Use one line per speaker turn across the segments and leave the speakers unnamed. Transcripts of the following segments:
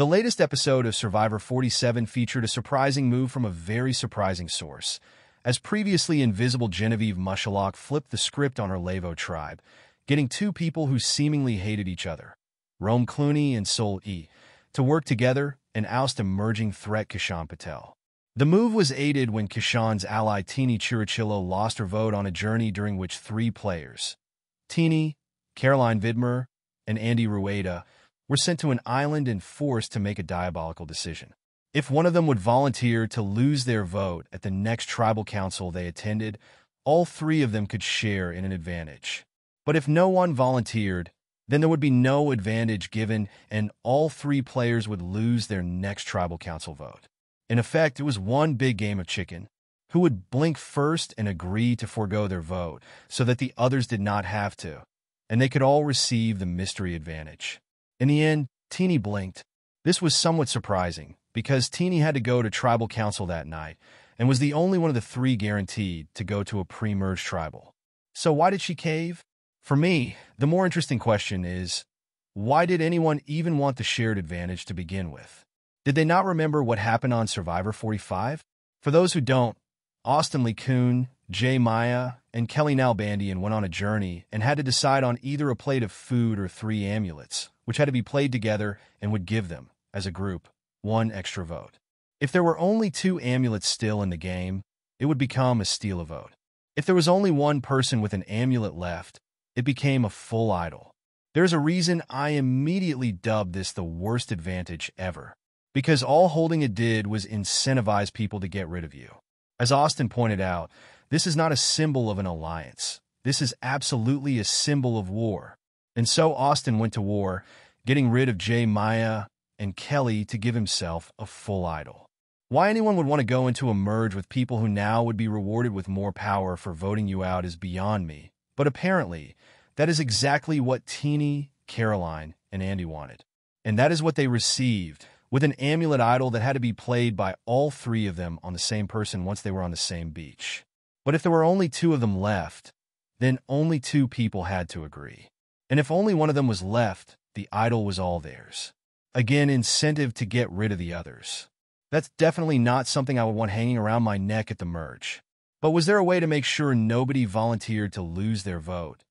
The latest episode of Survivor 47 featured a surprising move from a very surprising source, as previously invisible Genevieve Mushalok flipped the script on her Lavo tribe, getting two people who seemingly hated each other, Rome Clooney and Sol E, to work together and oust emerging threat Kishan Patel. The move was aided when Kishan's ally Teeny Chirichillo lost her vote on a journey during which three players, Teeny, Caroline Vidmer, and Andy Rueda, were sent to an island and forced to make a diabolical decision. If one of them would volunteer to lose their vote at the next tribal council they attended, all three of them could share in an advantage. But if no one volunteered, then there would be no advantage given and all three players would lose their next tribal council vote. In effect, it was one big game of chicken. Who would blink first and agree to forego their vote so that the others did not have to, and they could all receive the mystery advantage. In the end, Teeny blinked. This was somewhat surprising, because Teeny had to go to tribal council that night, and was the only one of the three guaranteed to go to a pre-merge tribal. So why did she cave? For me, the more interesting question is, why did anyone even want the shared advantage to begin with? Did they not remember what happened on Survivor 45? For those who don't, Austin Lee Kuhn, Jay Maya, and Kelly Nalbandian went on a journey and had to decide on either a plate of food or three amulets, which had to be played together and would give them, as a group, one extra vote. If there were only two amulets still in the game, it would become a steal a vote. If there was only one person with an amulet left, it became a full idol. There's a reason I immediately dubbed this the worst advantage ever, because all holding it did was incentivize people to get rid of you. As Austin pointed out, this is not a symbol of an alliance. This is absolutely a symbol of war. And so Austin went to war, getting rid of Jay Maya and Kelly to give himself a full idol. Why anyone would want to go into a merge with people who now would be rewarded with more power for voting you out is beyond me. But apparently, that is exactly what Teeny, Caroline, and Andy wanted. And that is what they received, with an amulet idol that had to be played by all three of them on the same person once they were on the same beach. But if there were only two of them left, then only two people had to agree. And if only one of them was left, the idol was all theirs. Again, incentive to get rid of the others. That's definitely not something I would want hanging around my neck at the merge. But was there a way to make sure nobody volunteered to lose their vote,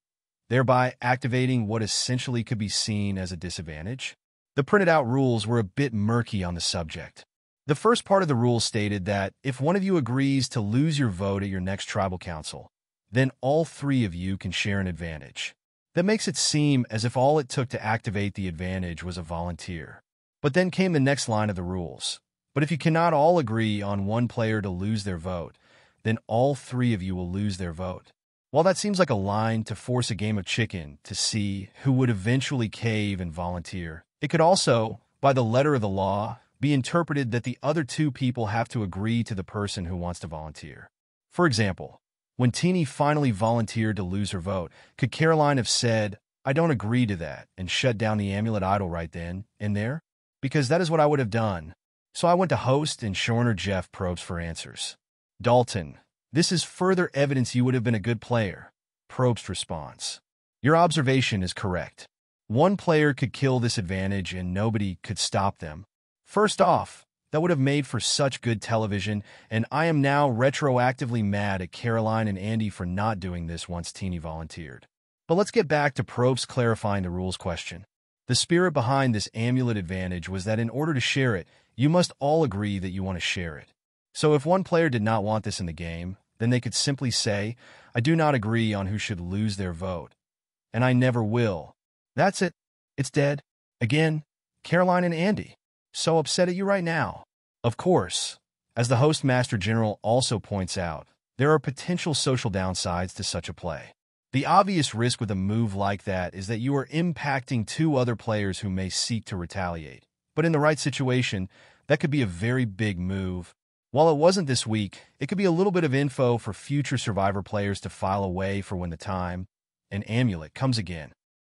thereby activating what essentially could be seen as a disadvantage? The printed out rules were a bit murky on the subject. The first part of the rule stated that if one of you agrees to lose your vote at your next tribal council, then all three of you can share an advantage. That makes it seem as if all it took to activate the advantage was a volunteer. But then came the next line of the rules. But if you cannot all agree on one player to lose their vote, then all three of you will lose their vote. While that seems like a line to force a game of chicken to see who would eventually cave and volunteer, it could also, by the letter of the law, be interpreted that the other two people have to agree to the person who wants to volunteer. For example, when Teeny finally volunteered to lose her vote, could Caroline have said, "I don't agree to that," and shut down the amulet idol right then and there? Because that is what I would have done. So I went to host and showrunner Jeff Probst for answers. Dalton, this is further evidence you would have been a good player. Probst response. Your observation is correct. One player could kill this advantage and nobody could stop them. First off, that would have made for such good television, and I am now retroactively mad at Caroline and Andy for not doing this once Teeny volunteered. But let's get back to Probst clarifying the rules question. The spirit behind this amulet advantage was that in order to share it, you must all agree that you want to share it. So if one player did not want this in the game, then they could simply say, "I do not agree on who should lose their vote. And I never will." That's it. It's dead. Again, Caroline and Andy. So upset at you right now. Of course, as the host Master General also points out, there are potential social downsides to such a play. The obvious risk with a move like that is that you are impacting two other players who may seek to retaliate. But in the right situation, that could be a very big move. While it wasn't this week, it could be a little bit of info for future Survivor players to file away for when the time and amulet comes again.